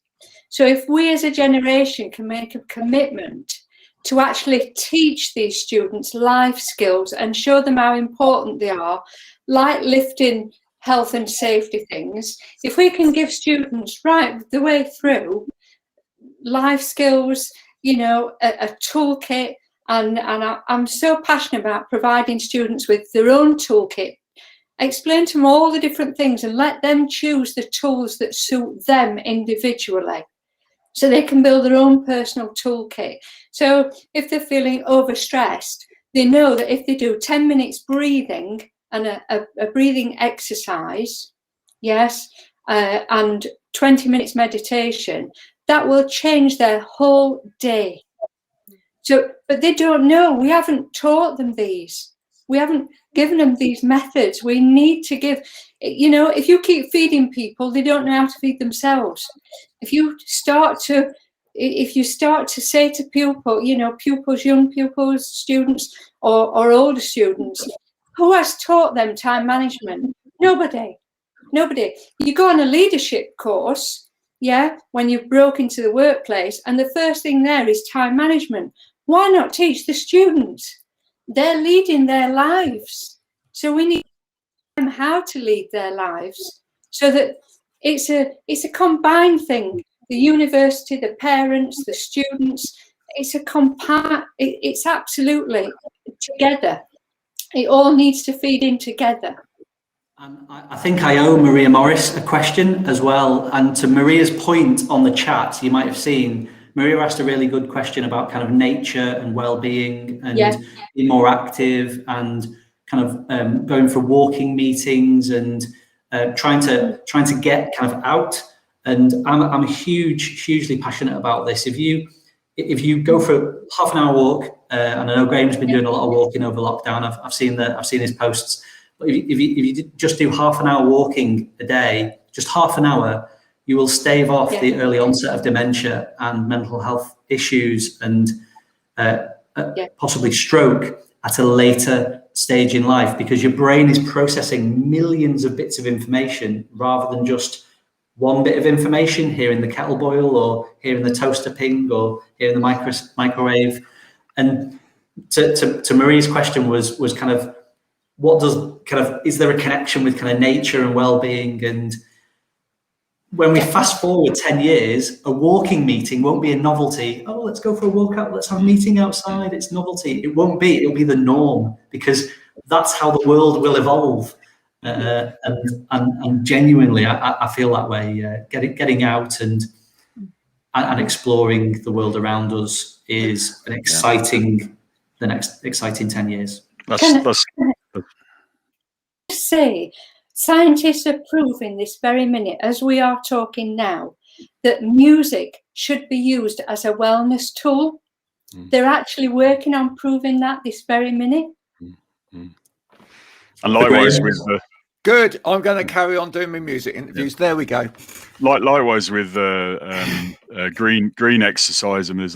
So if we as a generation can make a commitment to actually teach these students life skills and show them how important they are, like lifting health and safety things, if we can give students right the way through life skills, you know, a toolkit, and I'm so passionate about providing students with their own toolkit. Explain to them all the different things and let them choose the tools that suit them individually, so they can build their own personal toolkit. So if they're feeling overstressed, they know that if they do 10 minutes breathing and a breathing exercise, yes, and 20 minutes meditation, that will change their whole day. So, but they don't know. We haven't taught them these. We haven't given them these methods. We need to give, you know, if you keep feeding people, they don't know how to feed themselves. If you start to say to pupils, you know, young pupils, students, or older students, who has taught them time management? Nobody. You go on a leadership course, yeah, when you've broke into the workplace, and the first thing there is time management. Why not teach the students? They're leading their lives. So we need them how to lead their lives, so that it's a combined thing. The university, the parents, the students, it's absolutely together. It all needs to feed in together. And I think I owe Maria Morris a question as well. And to Maria's point on the chat, you might have seen, Maria asked a really good question about kind of nature and well-being and being more active and kind of going for walking meetings and trying to get kind of out. And I'm hugely passionate about this. If you go for a half an hour walk, and I know Graham's been doing a lot of walking over lockdown. I've seen his posts. But if you just do half an hour walking a day, just half an hour, you will stave off the early onset of dementia and mental health issues and possibly stroke at a later stage in life, because your brain is processing millions of bits of information rather than just one bit of information here in the kettle boil or here in the toaster ping or here in the microwave. And to Marie's question was kind of, is there a connection with kind of nature and well-being? And when we fast forward 10 years, a walking meeting won't be a novelty. Oh, let's go for a walk out. Let's have a meeting outside. It's novelty. It won't be. It'll be the norm, because that's how the world will evolve. And genuinely, I feel that way. Getting out and exploring the world around us is the next exciting 10 years. Say, scientists are proving this very minute, as we are talking now, that music should be used as a wellness tool. They're actually working on proving that this very minute. And likewise with good. I'm going to carry on doing my music interviews. There we go. Likewise with green exercise. I mean,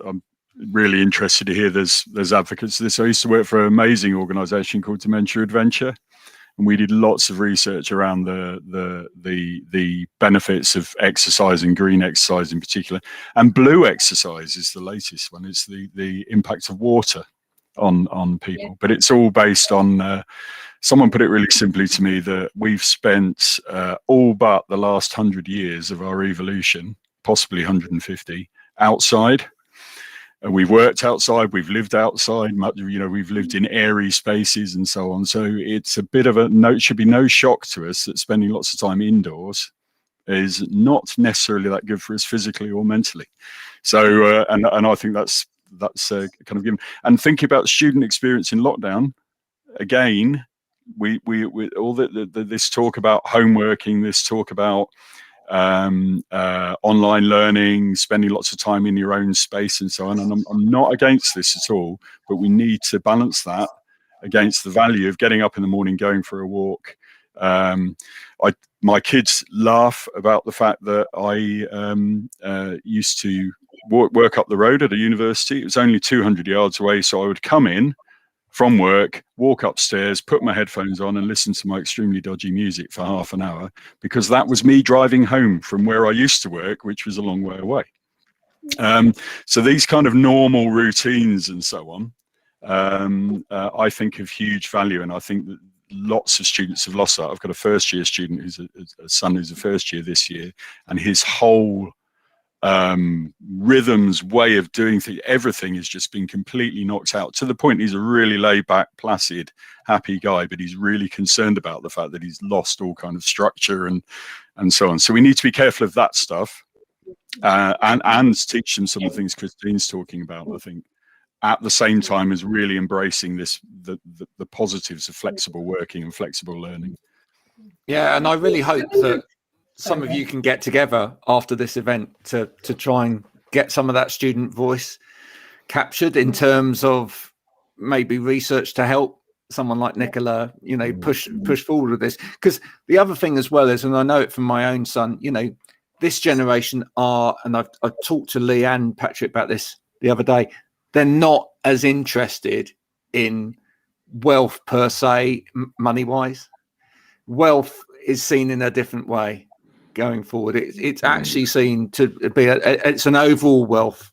I'm really interested to hear there's advocates of this. I used to work for an amazing organisation called Dementia Adventure, and we did lots of research around the benefits of exercise, and green exercise in particular. And blue exercise is the latest one. It's the impact of water on people, but it's all based on. Someone put it really simply to me that we've spent all but the last 100 years of our evolution, possibly 150, outside. And we've worked outside, we've lived outside, we've lived in airy spaces and so on. So it's a bit of it should be no shock to us that spending lots of time indoors is not necessarily that good for us physically or mentally. So, and I think that's kind of given. And thinking about student experience in lockdown, again, we all this talk about homeworking, this talk about online learning, spending lots of time in your own space and so on. And I'm not against this at all, but we need to balance that against the value of getting up in the morning, going for a walk. My kids laugh about the fact that I used to work up the road at a university. It was only 200 yards away, so I would come in from work, walk upstairs, put my headphones on and listen to my extremely dodgy music for half an hour, because that was me driving home from where I used to work, which was a long way away. So these kind of normal routines and so on, I think have huge value. And I think that lots of students have lost that. I've got a first year student who's a son who's a first year this year, and his whole rhythms, way of doing things, everything has just been completely knocked out, to the point he's a really laid back, placid, happy guy, but he's really concerned about the fact that he's lost all kind of structure and so on. So we need to be careful of that stuff, and teach them some of the things Christine's talking about, I think, at the same time as really embracing the positives of flexible working and flexible learning. Yeah, and I really hope that some of you can get together after this event to try and get some of that student voice captured, in terms of maybe research to help someone like Nicola, push forward with this. Because the other thing as well is, and I know it from my own son, this generation are, and I've talked to Lee and Patrick about this the other day, they're not as interested in wealth per se, money-wise. Wealth is seen in a different way going forward. It's actually seen to be it's an overall wealth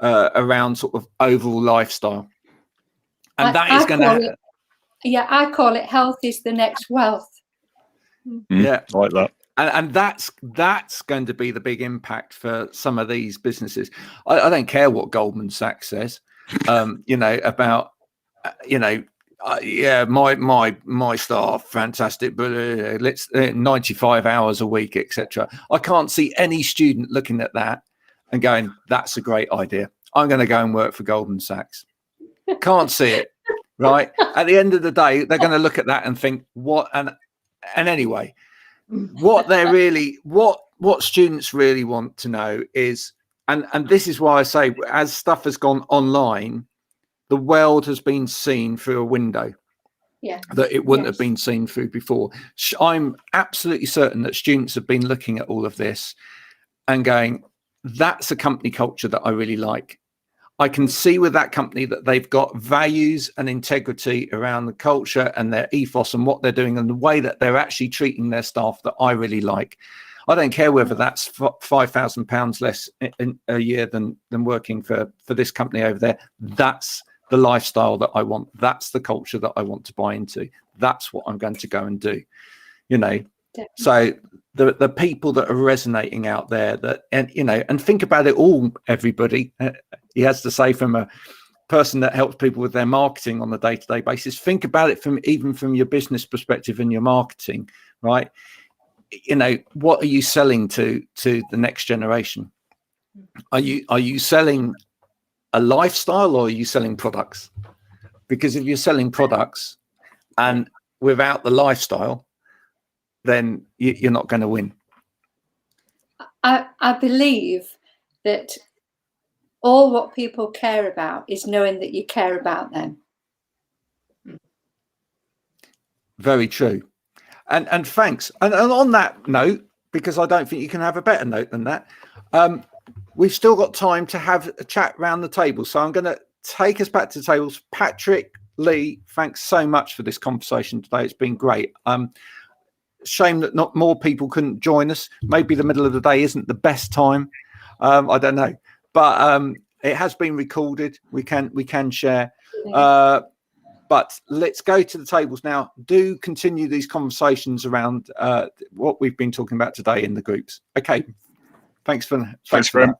around sort of overall lifestyle, and that is going to. Yeah, I call it health is the next wealth. Yeah, like that. And that's going to be the big impact for some of these businesses. I don't care what Goldman Sachs says, about, Yeah, my staff, fantastic, but let's 95 hours a week, etc. I can't see any student looking at that and going, "That's a great idea. I'm going to go and work for Goldman Sachs." Can't see it, right? At the end of the day, they're going to look at that and think, "What?" And anyway, what they're really, what students really want to know is, and this is why I say, as stuff has gone online, the world has been seen through a window that it wouldn't have been seen through before. I'm absolutely certain that students have been looking at all of this and going, that's a company culture that I really like. I can see with that company that they've got values and integrity around the culture and their ethos and what they're doing and the way that they're actually treating their staff that I really like. I don't care whether that's £5,000 less in a year than working for this company over there. That's the lifestyle that I want. That's the culture that I want to buy into. That's what I'm going to go and do, you know. Definitely. So the people that are resonating out there, that, and you know, and think about it all, everybody. He has to say, from a person that helps people with their marketing on a day-to-day basis, think about it from your business perspective and your marketing, right? You know, what are you selling to the next generation? Are you selling a lifestyle, or are you selling products? Because if you're selling products and without the lifestyle, then you're not going to win. I believe that all what people care about is knowing that you care about them. Very true. And thanks. And on that note, because I don't think you can have a better note than that, we've still got time to have a chat around the table. So I'm going to take us back to the tables. Patrick, Lee, thanks so much for this conversation today. It's been great. Shame that not more people couldn't join us. Maybe the middle of the day isn't the best time. I don't know. But it has been recorded. We can share. But let's go to the tables now. Do continue these conversations around what we've been talking about today in the groups. Okay. Thanks for that.